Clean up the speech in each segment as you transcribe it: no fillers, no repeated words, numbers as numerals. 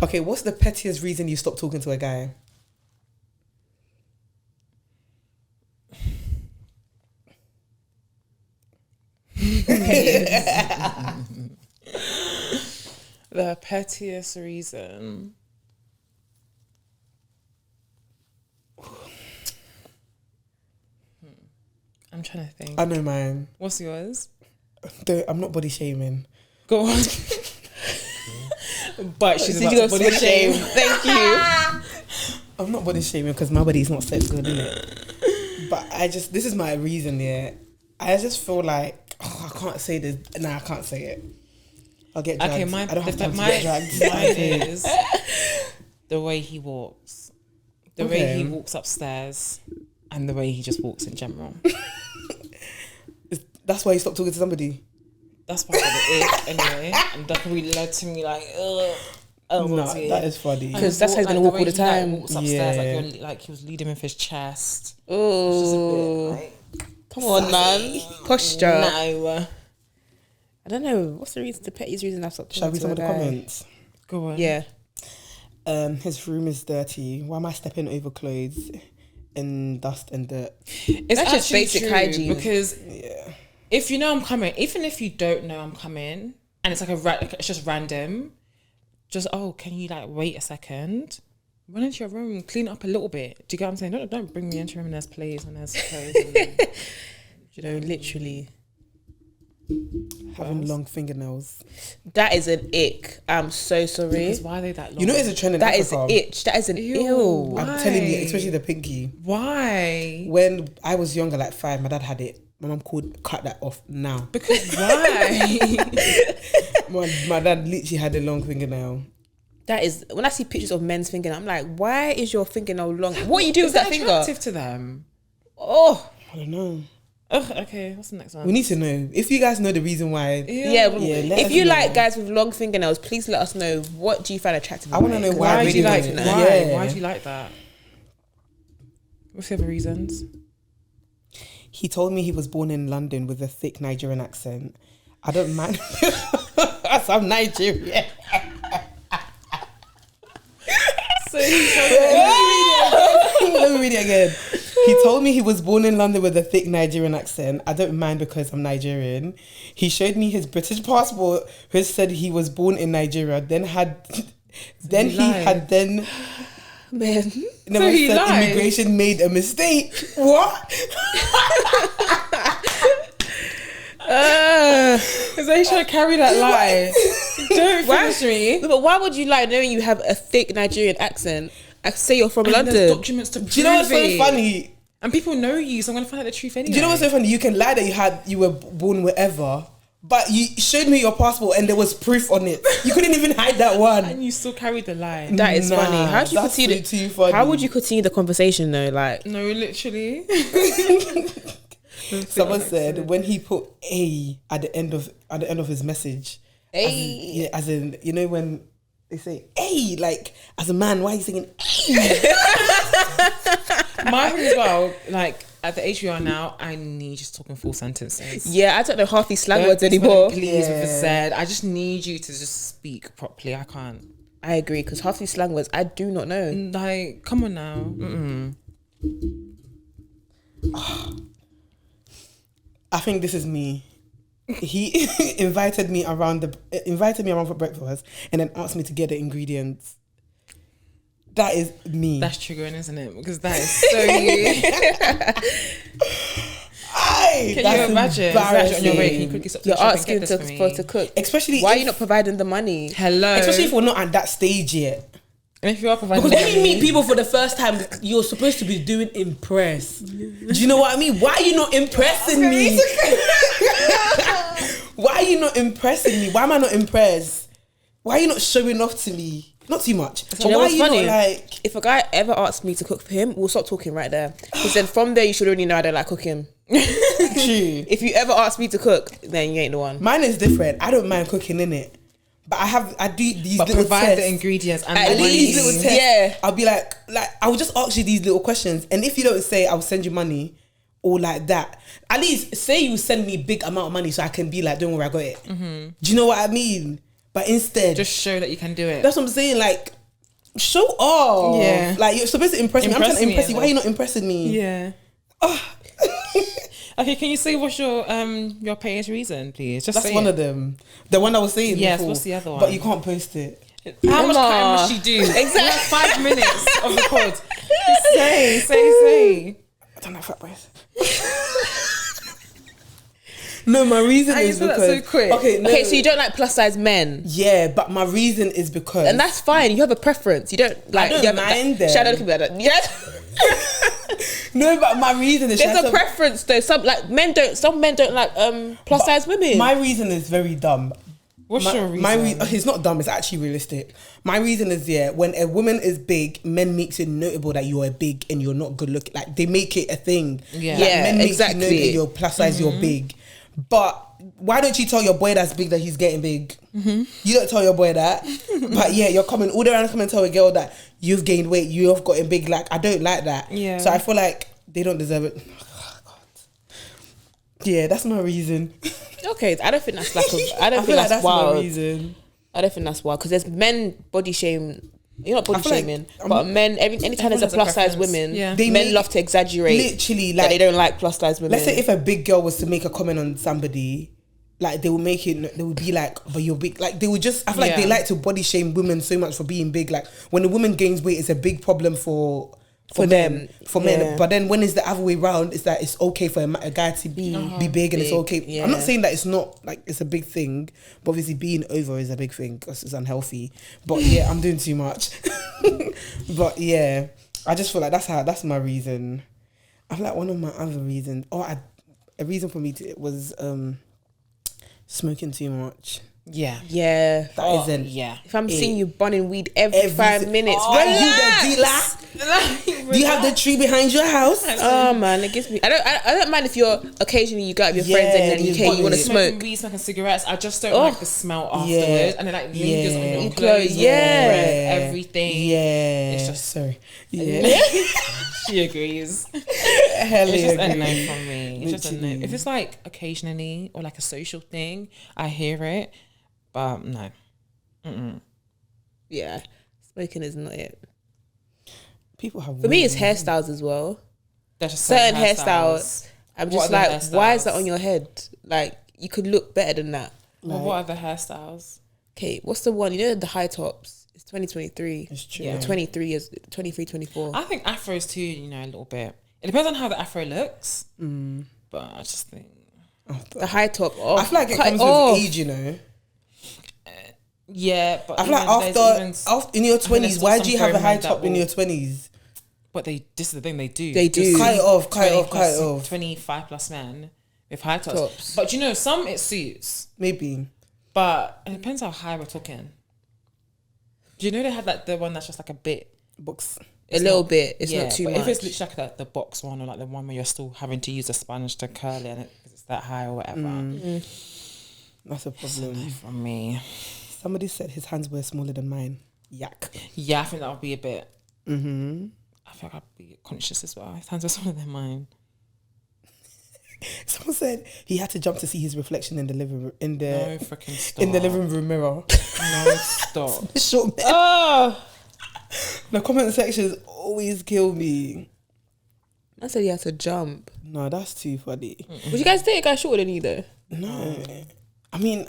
Okay, what's the pettiest reason you stopped talking to a guy? The pettiest reason. I'm trying to think. I know mine. What's yours? I'm not body shaming. Go on. But she's about to body shame. Thank you. I'm not body shaming because my body's not so good, innit? But this is my reason, yeah. I just feel like, I can't say this. Nah, I can't say it. I'll get dragged. Okay, I don't have time to get dragged. Mine is the way he walks. The way he walks upstairs and the way he just walks in general. That's why you stopped talking to somebody? That's part of it anyway. And that really led to me like, ugh. No, that is funny. Because that's how he's going to walk all the time. He walks upstairs like he was leading with his chest. Oh. Come on, man. Posture. No. I don't know. What's the reason? The pettiest reason I stopped talking Shall we to some a of the guy? comments? Go on. Yeah. His room is dirty. Why am I stepping over clothes in dust and dirt? That's just basic hygiene. Because if you know I'm coming, even if you don't know I'm coming, and it's like it's just random, just can you like wait a second? Run into your room, clean it up a little bit. Do you get what I'm saying? Don't bring me into your room and there's plates and there's clothes. And, literally. Having long fingernails. That is an ick. I'm so sorry. Because why are they that long? You know it's a trend in That Africa. is itch. That is an ew. I'm telling you, especially the pinky. Why? When I was younger, like 5, my dad had it. My mum called, cut that off now. Because why? my dad literally had a long fingernail. That is, when I see pictures of men's fingernail, I'm like, why is your fingernail long? What you do with that finger? Attractive to them? Oh, I don't know. Okay, what's the next one? We need to know. If you guys know the reason why. Yeah, if you like guys with long fingernails, please let us know. What do you find attractive? I want to know why do you like it. Why do you like that? What's the other reasons? He told me he was born in London with a thick Nigerian accent. I don't mind. I'm Nigerian. So he Let me read it again. He told me he was born in London with a thick Nigerian accent. I don't mind because I'm Nigerian. He showed me his British passport, which said he was born in Nigeria. Then Man. Never he said lied. immigration made a mistake. What? Is they trying to carry that lie? Don't finish me. No, but why would you lie knowing you have a thick Nigerian accent? I say you're from And London. there's documents to prove Do you know what's so it. funny? And people know you, so I'm gonna find out the truth anyway. Do you know what's so funny? You can lie that you were born wherever, but you showed me your passport and there was proof on it. You couldn't even hide that one. And you still carried the lie. That is funny. How do you that's continue? too funny. How would you continue the conversation though? Like, No, literally. Someone said when he put A at the end of his message. As in, you know when they say A, like as a man, why are you saying A? My thing as well, like at the age we are now, I need you to talk in full sentences. yeah, I don't know half these slang Don't words be anymore. spelling please with a Z. I just need you to just speak properly. I can't. I agree, because half these slang words I do not know. Like, come on now. Mm-mm. I think this is me. He invited me around for breakfast and then asked me to get the ingredients. That is me. That's triggering, isn't it? Because that is so you. Can you imagine? On your way, can you quickly stop to You're the shop and asking get this for me? to cook. Especially Why if- are you not providing the money? Hello. Especially if we're not at that stage yet. And if you are providing Because when you money- meet people for the first time, you're supposed to be doing impress. Do you know what I mean? Why are you not impressing me? Why are you not impressing me? Why am I not impressed? Why are you not showing off to me? Not too much. So But you know why are what's you funny? not like... If a guy ever asks me to cook for him, we'll stop talking right there. Because then from there, you should already know I don't like cooking. True. If you ever ask me to cook, then you ain't the one. Mine is different. I don't mind cooking in it. But I do these But little provide tests. the ingredients and At the I do these least, little money. tests. yeah. I'll be like I will just ask you these little questions, and if you don't say I'll send you money or like that, at least say you send me big amount of money so I can be like, don't worry, I got it. Mm-hmm. Do you know what I mean? but instead just show that you can do it. That's what I'm saying. Like, show off. Yeah. Like, you're supposed to impress me. I'm trying to impress you. Why are you not impressing me? Yeah. Okay, can you say what's your payest reason, please? Just That's one of them. The one I was saying. Yes. Before, What's the other one? But you can't post it. How much time must she do? Exactly. Like 5 minutes of the pod. Say. I don't know fat boys. No, my reason is because that so quick. Okay, so you don't like plus size men. Yeah, but my reason is because, And that's fine. You have a preference. You don't like. I don't mind them. Shadow, look at me like that. Yeah. No, but my reason is There's a preference though. Some men don't like plus size women. My reason is very dumb. What's your reason? It's not dumb. It's actually realistic. My reason is when a woman is big, men makes it notable that you are big and you're not good looking. Like they make it a thing. Yeah, like, men make exactly. you know that you're plus size, you're big. But why don't you tell your boy that's big that he's getting big? You don't tell your boy that. But yeah, you're coming all the way around to come and tell a girl that you've gained weight, you've gotten big. Like, I don't like that. Yeah. So I feel like they don't deserve it. Oh, God. Yeah, that's my reason. Okay, I don't think that's like I don't I think feel like that's that's my wild. reason. I don't think that's wild because there's men body shame. You're not body I feel like, shaming, but men. Anytime there's a has a plus size preference. women, Yeah. men love to exaggerate. Literally, That like they don't like plus size women. let's say if a big girl was to make a comment on somebody, like they would make it, they would be like, but you're big. Like they would just, I feel like they like to body shame women so much for being big. Like when a woman gains weight, it's a big problem for men. But then when it's the other way around, it's that it's okay for a guy to be big and it's okay. Yeah. I'm not saying that it's not like it's a big thing, but obviously being over is a big thing because it's unhealthy. But yeah, I'm doing too much. But yeah, I just feel like that's my reason. I feel like one of my other reasons, a reason for me to was smoking too much. Yeah. That isn't. Yeah. If I'm seeing you burning weed every 5 minutes, are you the dealer? Do you have the tree behind your house? Oh man, it gives me. I don't mind if you're occasionally you go out with your friends and in the UK you want to Smoking smoke. weed, smoking cigarettes. I just don't like the smell afterwards, and it like lingers on your Clothes, clothes, yeah. breath, everything. Yeah. It's just sorry. Yeah. She agrees. Hell It's just yeah, a no agree. from me. It's just a no. If it's like occasionally or like a social thing, I hear it, but no. Yeah, smoking is not it. People have For me, it's hairstyles as well. There's just Certain hairstyles. I'm What just are the like, why is that hairstyles? on your head? Like, you could look better than that. Well, what are the hairstyles? Okay, what's the one? You know, the high tops. It's 2023. It's true. Yeah. 23 years, 23, 24. I think afros too, you know, a little bit. It depends on how the afro looks. But I just think The high top. Oh, I feel like it cut comes off. with age, you know. yeah, but I feel like after in your 20s, why do you have a high top in your 20s? But this is the thing they do. They do. Just Cut it off, cut it 20 off, cut it plus- off. 25 plus men with high tops. Tops. But you know, some it suits. Maybe. But it depends how high we're talking. Do you know they have like the one that's just like a bit Box. A little bit. It's not too but much. if it's literally like the box one or like the one where you're still having to use a sponge to curl it and it's that high or whatever. That's a problem. From me. Somebody said his hands were smaller than mine. Yak. Yeah, I think that would be a bit. I feel like I'd be conscious as well. His hands are smaller than mine. Someone said he had to jump to see his reflection in the living room No freaking stop. in the living room mirror. No stop. Short man. Oh, The comment sections always kill me. I said he had to jump. No, that's too funny. Would you guys date a guy shorter than you though? No. I mean,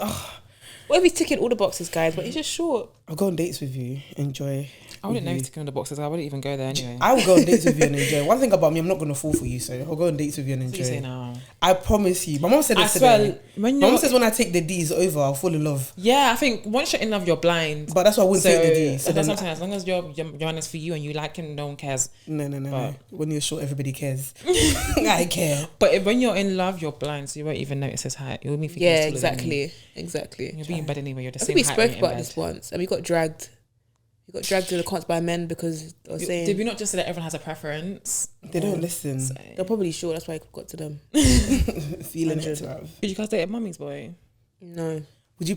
What if he's ticking all the boxes, guys, but he's just short? I'll go on dates with you. Enjoy. I wouldn't know to go in the boxes. I wouldn't even go there anyway. I will go on dates with you and enjoy. One thing about me, I'm not going to fall for you, so I'll go on dates with you and You say enjoy. no. I promise you. My mom said I this swear, today. when My mom you're- says when I take the D's over, I'll fall in love. Yeah, I think once you're in love, you're blind. But that's why I wouldn't take the D. So that's what I'm saying. As long as your honest for you and you like him, no one cares. No. When you're short, everybody cares. I care. But when you're in love, you're blind, so you won't even notice his height. You'll be thinking Yeah, he's taller than you. exactly. You'll be in bed anyway. You're the I same think we height. when spoke you're in about bed. this once, and we got dragged. We got dragged to the cons by men because they were saying Did we not just say that everyone has a preference? They don't listen. they're probably short. That's why I got to them. Feeling it. bruv. Did you guys date a mummy's boy? No, Would you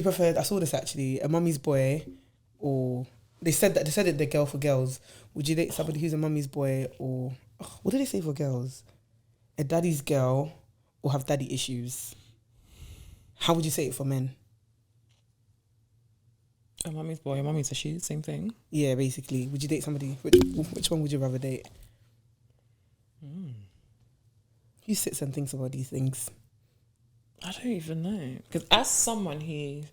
prefer? I saw this actually. A mummy's boy, or they said it. The girl for girls. Would you date somebody who's a mummy's boy, or what did they say for girls? A daddy's girl, or have daddy issues? How would you say it for men? A mummy's boy, a mummy's issues, same thing. Yeah, basically. Would you date somebody? Which one would you rather date? Who sits and thinks about these things? I don't even know. Because as someone who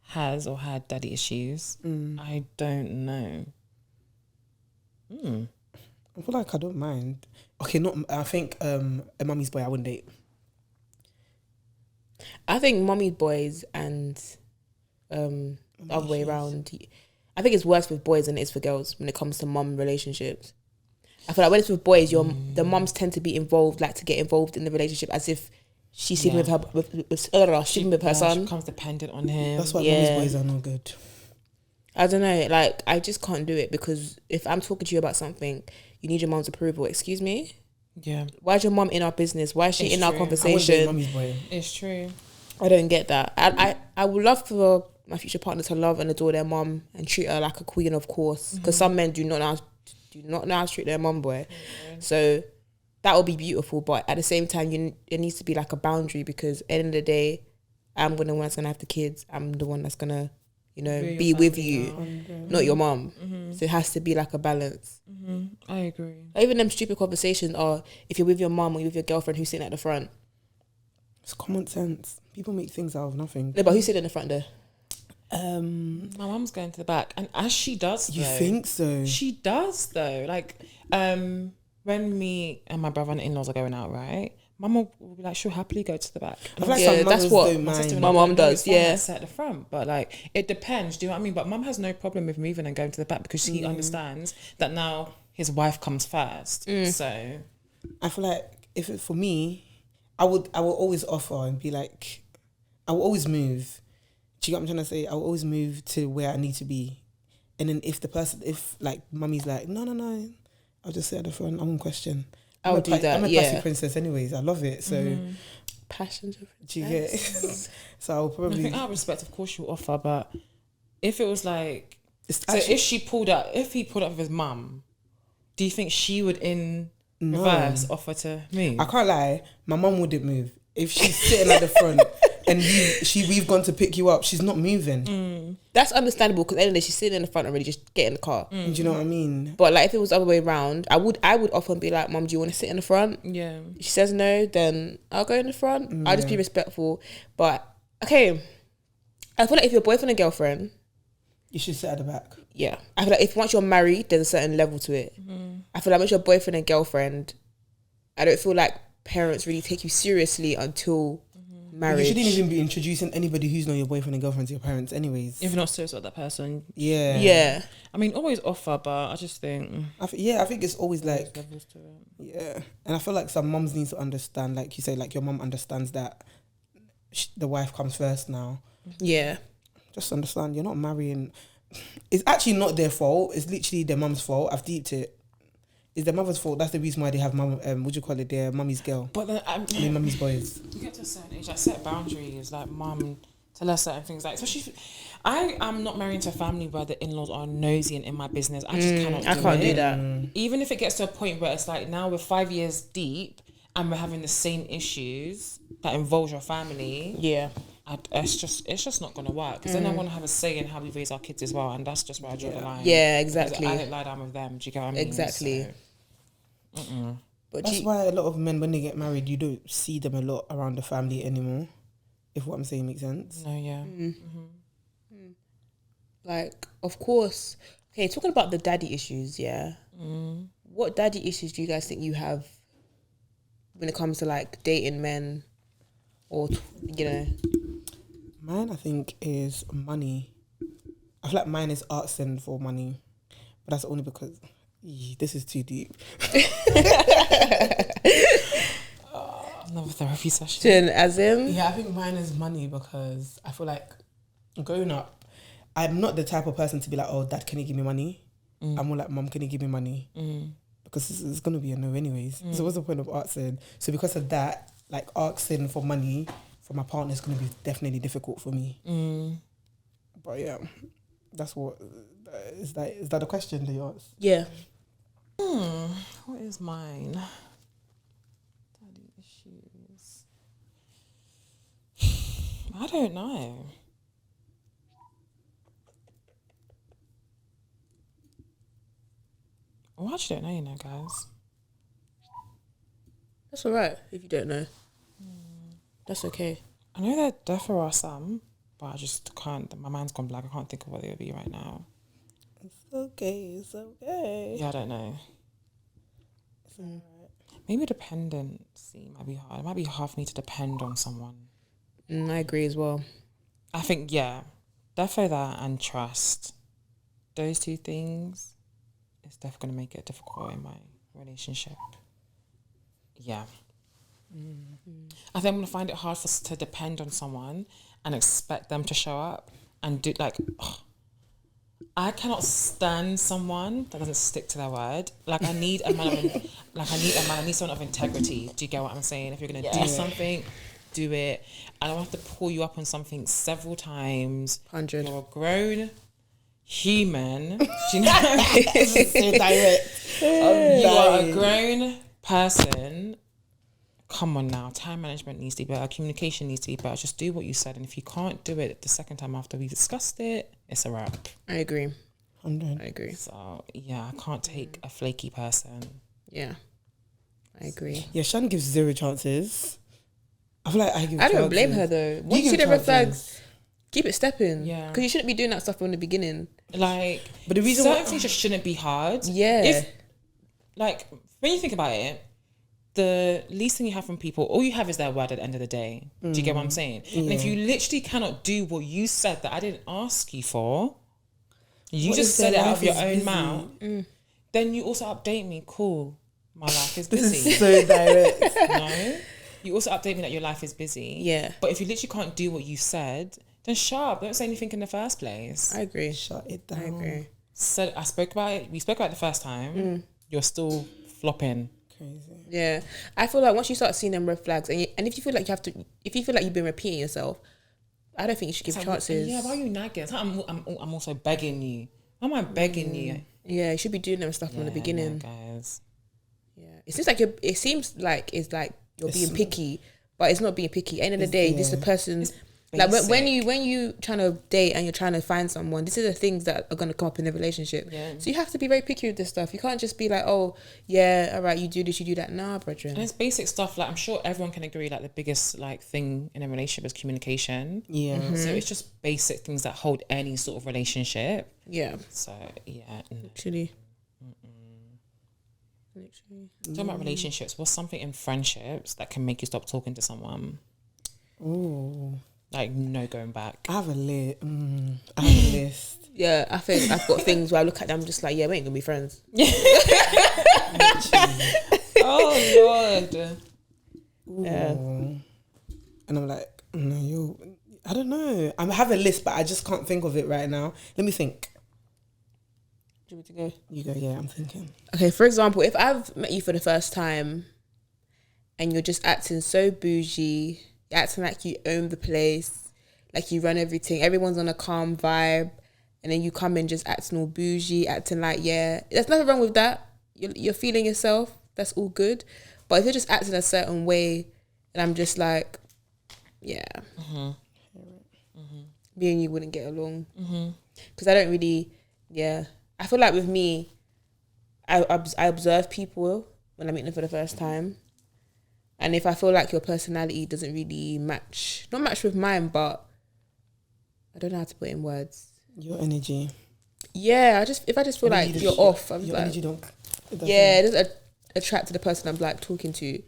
has or had daddy issues, I don't know. I feel like I don't mind. Okay, I think a mummy's boy I wouldn't date. I think mummy's boys and the other way around. I think it's worse with boys than it is for girls when it comes to mum relationships. I feel like when it's with boys, the mums tend to be involved, like to get involved in the relationship as if she's sleeping with her sleeping with her son. She becomes dependent on him. That's why mummy's boys are not good. I don't know, like I just can't do it because if I'm talking to you about something, you need your mum's approval. Excuse me? Yeah. Why is your mum in our business? Why is she in our conversation? I wouldn't date mummy's boy. It's true. I don't get that. I would love for my future partner to love and adore their mum and treat her like a queen, of course. Because some men do not know how to treat their mum, boy. So that would be beautiful. But at the same time, it needs to be like a boundary because at the end of the day, I'm the one that's gonna have the kids. I'm the one that's gonna, be with you, not your mum. So it has to be like a balance. I agree. Even them stupid conversations are if you're with your mum or you're with your girlfriend who's sitting at the front. It's common sense. People make things out of nothing. No, but who's sitting in the front there? My mum's going to the back, and as she does, You think so? She does though. Like, when me and my brother and in-laws are going out, right? Mum will be like, she'll happily go to the back. I feel like yeah, some that's what my sister my mum does. Yeah, sit at the front, but like it depends. Do you know what I mean? But mum has no problem with moving and going to the back because she understands that now his wife comes first. So I feel like if it for me, I will always offer and be like, I will always move. Do you get what I'm trying to say? I will always move to where I need to be. And then if like mummy's like, no, I'll just sit at the front, I won't question. I'll do that. I'm a classy princess anyways. I love it. So passions of do you get it? So I'll probably I think out of respect, of course you'll offer, but if it was like if he pulled up with his mum, do you think she would reverse offer to move? I can't lie, my mum wouldn't move. If she's sitting at the front and we've gone to pick you up, she's not moving. That's understandable because at the end of the day, she's sitting in the front already, just get in the car. Do you know what I mean? But like if it was the other way around, I would often be like, Mum, do you want to sit in the front? Yeah. If she says no, then I'll go in the front. I'll just be respectful. But okay, I feel like if you're boyfriend and girlfriend, you should sit at the back. Yeah. I feel like if once you're married, there's a certain level to it. I feel like once you're boyfriend and girlfriend, I don't feel like parents really take you seriously until marriage. You shouldn't even be introducing anybody who's not your boyfriend and girlfriend to your parents anyways. If you're not serious about that person. Yeah. I mean, always offer, but I just think... I think it's always like... levels to it. Yeah. And I feel like some mums need to understand, like you say, like your mum understands that the wife comes first now. Yeah. Just understand, you're not marrying... It's actually not their fault. It's literally their mum's fault. I've deeped it. It's their mother's fault. That's the reason why they have their mummy's girl. But then mummy's boys. You get to a certain age, like set boundaries, like mum tell us certain things. Like especially, I am not married to a family where the in-laws are nosy and in my business. I just cannot. I can't do that. Even if it gets to a point where it's like now we're 5 years deep and we're having the same issues that involves your family. Yeah. It's just not gonna work because then I want to have a say in how we raise our kids as well, and that's just where I draw the line. Yeah, exactly. I don't lie down with them. Do you get what I mean? Exactly. So, but that's why a lot of men, when they get married, you don't see them a lot around the family anymore. If what I'm saying makes sense. No, yeah. Like, of course. Okay, talking about the daddy issues, yeah. What daddy issues do you guys think you have when it comes to like dating men, or Mine, I think, is money. I feel like mine is asking for money, but that's only because this is too deep. Another therapy session. As in? Yeah, I think mine is money because I feel like growing up, I'm not the type of person to be like, oh, dad, can you give me money? I'm more like, mom, can you give me money? Because it's going to be a no anyways. So what's the point of asking? So because of that, like asking for money for my partner is going to be definitely difficult for me. But yeah, that's what... Is that the question that you asked? Yeah. What is mine? Daddy issues. I don't know. I actually don't know, you know, guys. That's all right if you don't know. That's okay. I know that there are some, but I just can't. My mind's gone blank. I can't think of what they would be right now. It's okay. It's okay. Yeah, I don't know. It's all right. Maybe dependency might be hard. It might be hard for me to depend on someone. I agree as well. I think, yeah, definitely that and trust. Those two things is definitely going to make it difficult in my relationship. Yeah. I think I'm going to find it hard to depend on someone and expect them to show up and do like... I cannot stand someone that doesn't stick to their word. Like I need a man. I need someone of integrity. Do you get what I'm saying? If you're gonna do something, do it. I don't have to pull you up on something several times. 100. You're a grown human. Do you know what I mean? So direct. You are a grown person. Come on now. Time management needs to be better. Communication needs to be better. Just do what you said. And if you can't do it the second time after we've discussed it, it's a wrap. I agree. 100. I agree. So, yeah, I can't take a flaky person. Yeah. I agree. Yeah, Shan gives 0 chances. I feel like I give I don't chances. blame her though. Once you give see the red chances. flags, keep it stepping. Yeah. Because you shouldn't be doing that stuff from the beginning. Like, But the reason certain why- things just shouldn't be hard. Yeah. If, like, when you think about it, the least thing you have from people, all you have is their word at the end of the day. Do you get what I'm saying? And if you literally cannot do what you said that I didn't ask you for, you What just if their said it out life of your is own busy? mouth, then you also update me. Cool. My life is This busy. is so direct. No? You also update me that your life is busy. Yeah. But if you literally can't do what you said, then shut up. Don't say anything in the first place. I agree. Shut it down. I agree. So I spoke about it. We spoke about it the first time. You're still flopping. Crazy. Yeah. I feel like once you start seeing them red flags and if you feel like if you feel like you've been repeating yourself, I don't think you should give chances. Yeah, why are you nagging? It's like I'm also begging you. Why am I begging you? Yeah, you should be doing them stuff from the beginning. No, guys. Yeah. It seems like you're being picky, but it's not being picky. End of the day, this is the person. Like when you trying to date and you're trying to find someone, these are the things that are going to come up in the relationship. Yeah. So you have to be very picky with this stuff. You can't just be like, oh yeah, all right, you do this, you do that. Nah, brethren. And it's basic stuff. Like I'm sure everyone can agree. Like the biggest thing in a relationship is communication. Yeah. So it's just basic things that hold any sort of relationship. Yeah. So yeah. Literally. Talking about relationships, what's something in friendships that can make you stop talking to someone? Ooh. Like no going back. I have a list. Yeah, I think I've got things where I look at them just like, yeah, we ain't gonna be friends. Oh Lord. Ooh. Yeah. And I'm like, no, I don't know. I have a list, but I just can't think of it right now. Let me think. Do you want me to go? You go, yeah, I'm thinking. Okay, for example, if I've met you for the first time and you're just acting so bougie, you're acting like you own the place, like you run everything, everyone's on a calm vibe, and then you come in just acting all bougie, acting like, yeah, there's nothing wrong with that. You're feeling yourself. That's all good. But if you're just acting a certain way, and I'm just like, yeah, me and you wouldn't get along. Because I don't really, yeah. I feel like with me, I observe people when I meet them for the first time. And if I feel like your personality doesn't really not match with mine, but I don't know how to put it in words. Your energy. Yeah, if I just feel like you're off, I'm your like, energy don't. yeah, it doesn't attract to the person I'm like talking to.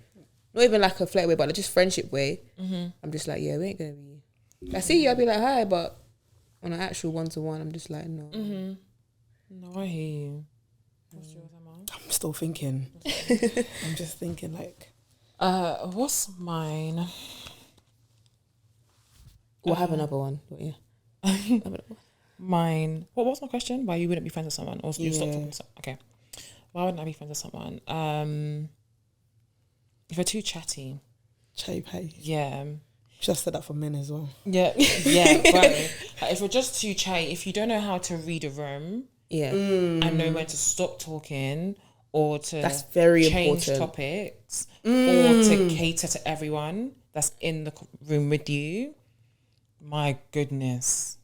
Not even like a flirt way, but like just friendship way. I'm just like, yeah, we ain't gonna be. I see you, I'll be like, hi, but on an actual 1-to-1, I'm just like, no. No, I hear you. What's yours, Emma? I'm still thinking. I'm just thinking like. What's mine? We'll have another one. But yeah. Have another one. Mine. What was my question? Why you wouldn't be friends with someone, or you stop Yeah. talking to someone? Okay. Why wouldn't I be friends with someone? If you're too chatty. Chatty patty. Yeah. Should have said that for men as well. Yeah. Yeah. Bro. Like, if you're just too chatty, if you don't know how to read a room. Yeah. And know when to stop talking or to That's very change important. topics or to cater to everyone that's in the room with you. My goodness.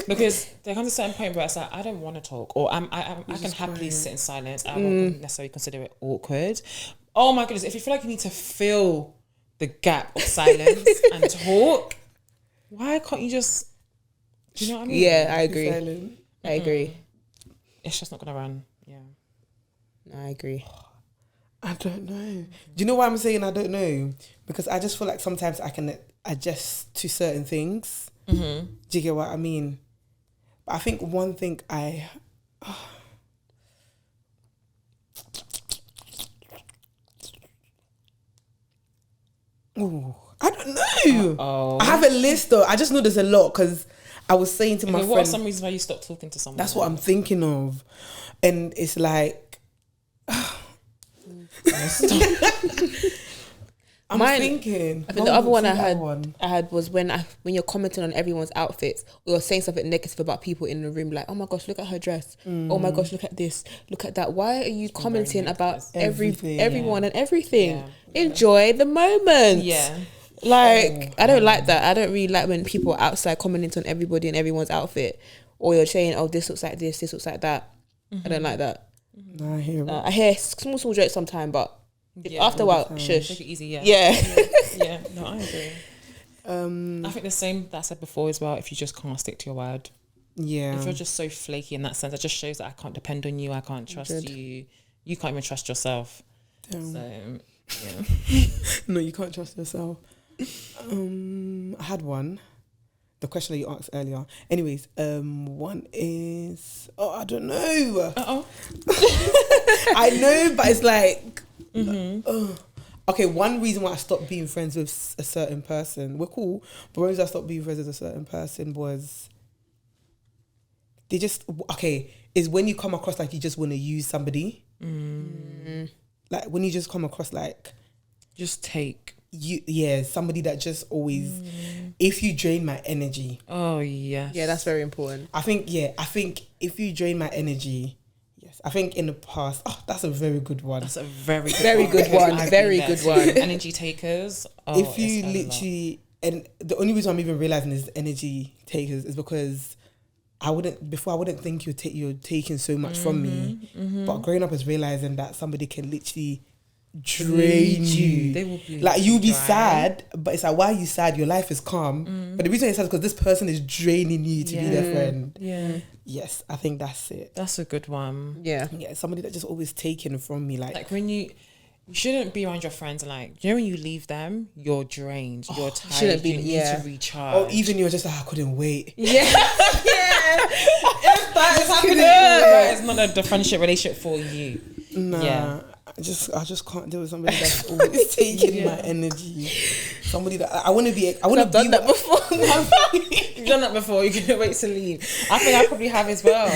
Because there comes a certain point where it's like, I don't want to talk, or I can happily sit in silence. I won't necessarily consider it awkward. Oh my goodness, if you feel like you need to fill the gap of silence and talk, why can't you just, do you know what I mean? Yeah, I agree. I agree. It's just not gonna run. Yeah. No, I agree. I don't know. Do you know why I'm saying I don't know? Because I just feel like sometimes I can adjust to certain things. Do you get what I mean? But I think one thing I don't know. I have a list though. I just know there's a lot because I was saying to my friend. What are some reasons why you stopped talking to someone? That's what I'm thinking of. And it's like... thinking. I think the other one I had was when you're commenting on everyone's outfits, or you're saying something negative about people in the room, like, oh my gosh, look at her dress. Oh my gosh, look at this. Look at that. Why are you commenting about everyone and everything? Yeah. Enjoy the moment. Yeah. Like, I don't like that. I don't really like when people are outside commenting on everybody and everyone's outfit, or you're saying, oh, this looks like this looks like that. I don't like that. No, I hear it. I hear small jokes sometimes, but after a while, shush. Take it easy, yeah. Yeah. No, I agree. I think the same that I said before as well, if you just can't stick to your word. Yeah. If you're just so flaky in that sense, it just shows that I can't depend on you, I can't trust you. You can't even trust yourself. Damn. So, yeah. No, you can't trust yourself. I had one. The question that you asked earlier. Anyways, one is... Oh, I don't know. I know, but it's like... Okay, one reason why I stopped being friends with a certain person, we're cool, but one reason I stopped being friends with a certain person was they just... Okay, is when you come across like you just want to use somebody. Like when you just come across like... Just take... somebody that just always... If you drain my energy... Oh, yes. Yeah, that's very important. I think if you drain my energy... Yes. I think in the past... Oh, that's a very good one. That's a very good one. Very good one. Energy takers. Oh, if you literally... And the only reason I'm even realising is energy takers is because I wouldn't think you're taking so much from me. But growing up is realising that somebody can literally... drain you. They will be like you'll be sad, but it's like, why are you sad? Your life is calm. But the reason it's sad is because this person is draining you to be their friend. Yeah. Yes, I think that's it. That's a good one. Yeah. Somebody that just always taken from me. Like when you shouldn't be around your friends and like, you know, when you leave them, you're drained, you're tired, you need to recharge. Or even you're just like, I couldn't wait. Yeah. If that is happening, that is not the friendship relationship for you. Nah. Yeah. I just can't deal with somebody that's always taking my energy. Somebody that I want to be. I've done that before. You've done that before. You couldn't wait to leave. I think I probably have as well.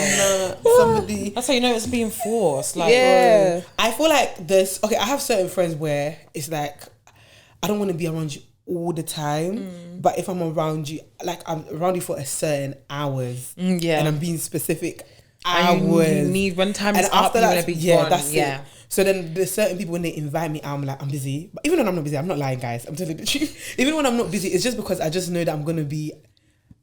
Somebody. That's how you know it's being forced. Like, I feel like this. Okay, I have certain friends where it's like I don't want to be around you all the time, but if I'm around you, like I'm around you for a certain hours, and I'm being specific hours. You need when time is up. You're gonna be gone. That's it. So then there's certain people when they invite me, I'm like, I'm busy. But even when I'm not busy, I'm not lying, guys. I'm telling you the truth. Even when I'm not busy, it's just because I just know that I'm going to be,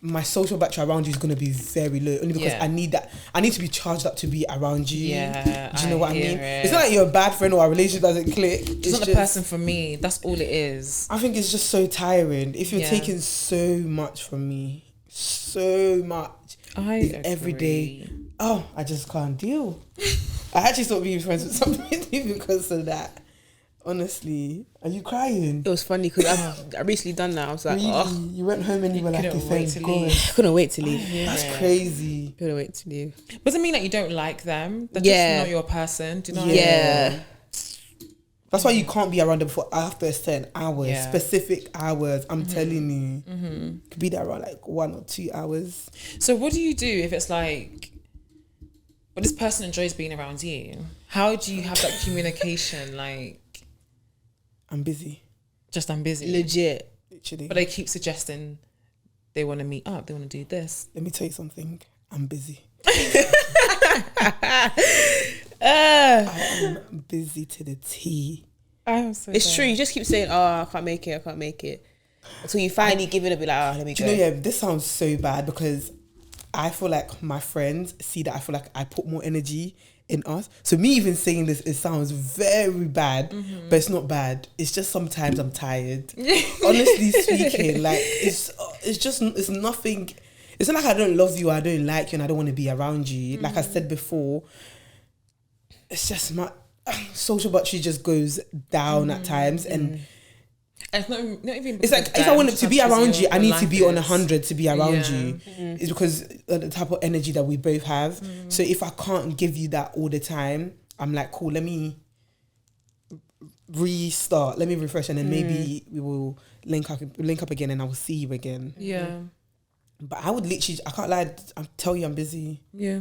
my social battery around you is going to be very low. Only because I need that. I need to be charged up to be around you. Yeah. Do you know what I mean? It's not like you're a bad friend or our relationship doesn't click. It's not the person for me. That's all it is. I think it's just so tiring. If you're taking so much from me, so much. Every day. Oh, I just can't deal. I actually stopped being friends with somebody because of that. Honestly, are you crying? It was funny because I recently done that. I was like, really? You went home and you were like, thank God. I couldn't wait to leave. That's crazy. Couldn't wait to leave. Doesn't mean that you don't like them. They're just not your person. Do you know what I mean? That's why you can't be around them for after a certain hours, specific hours. I'm telling you, could be there around like 1 or 2 hours. So what do you do if it's like, well, this person enjoys being around you? How do you have that communication? Like, I'm busy. Just I'm busy. Legit. Literally. But they keep suggesting they want to meet up. They want to do this. Let me tell you something. I'm busy. I am busy to the T. It's true. You just keep saying, I can't make it. Until you finally give it a bit like, let me go. Do you know, this sounds so bad because I feel like my friends see that I feel like I put more energy in us. So me even saying this, it sounds very bad, but it's not bad. It's just sometimes I'm tired. Honestly speaking, like it's nothing. It's not like I don't love you, I don't like you, and I don't want to be around you. Like I said before, it's just my social battery just goes down at times, and it's not even. It's like if I wanted to be around you, I need to be on 100 to be around you. It's because of the type of energy that we both have. So if I can't give you that all the time, I'm like, cool, let me restart, let me refresh, and then maybe we will link up again, and I will see you again. Yeah. But I would literally, I can't lie, I'll tell you I'm busy. Yeah.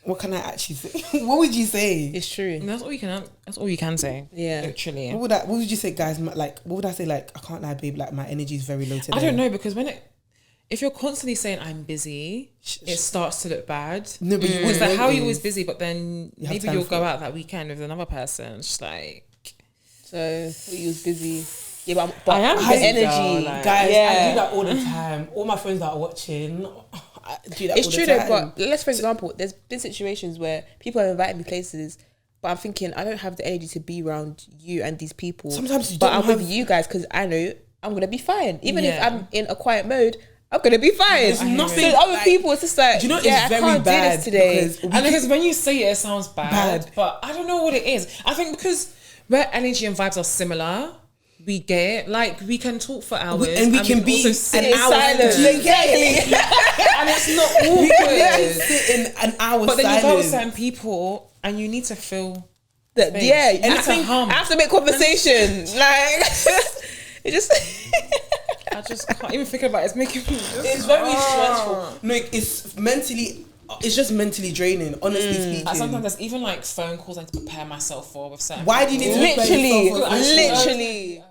What can I actually say? What would you say? It's true. That's all you can say. Yeah. Literally. What would you say, guys? Like, what would I say? Like, I can't lie, babe. Like, my energy is very low today. I don't know, because if you're constantly saying I'm busy, it starts to look bad. No, but it's like, how are you always busy, but then You maybe you'll go out that weekend with another person. It's just like, so you was busy. Yeah, but I am the busy, energy, though, like, guys. Yeah. I do that all the time. All my friends that are watching, I do that. It's all true the though, time. but let's, for example, there's been situations where people have invited me places, but I'm thinking I don't have the energy to be around you and these people. Sometimes you but don't I'm have... with you guys because I know I'm gonna be fine. Even if Yeah. I'm in a quiet mode, I'm gonna be fine. There's nothing. So other like, people, it's just like, do you know, yeah, it's very I can't bad do this today. because when you say it sounds bad, but I don't know what it is. I think because where energy and vibes are similar, we get it. Like, we can talk for hours, and we can be also sit an in hour silence. Exactly. And it's not We can awkward. sit in an hour But then you go with silence. certain people and you need to feel That, space. yeah, You and need I to think hum. I have to make conversation. Like, it just. I just can't even think about it. It's making me. It's very stressful. No, it's mentally. It's just mentally draining. Honestly speaking. And sometimes there's even like phone calls I need to prepare myself for with certain. Why do you need to prepare Literally, yourself for- literally.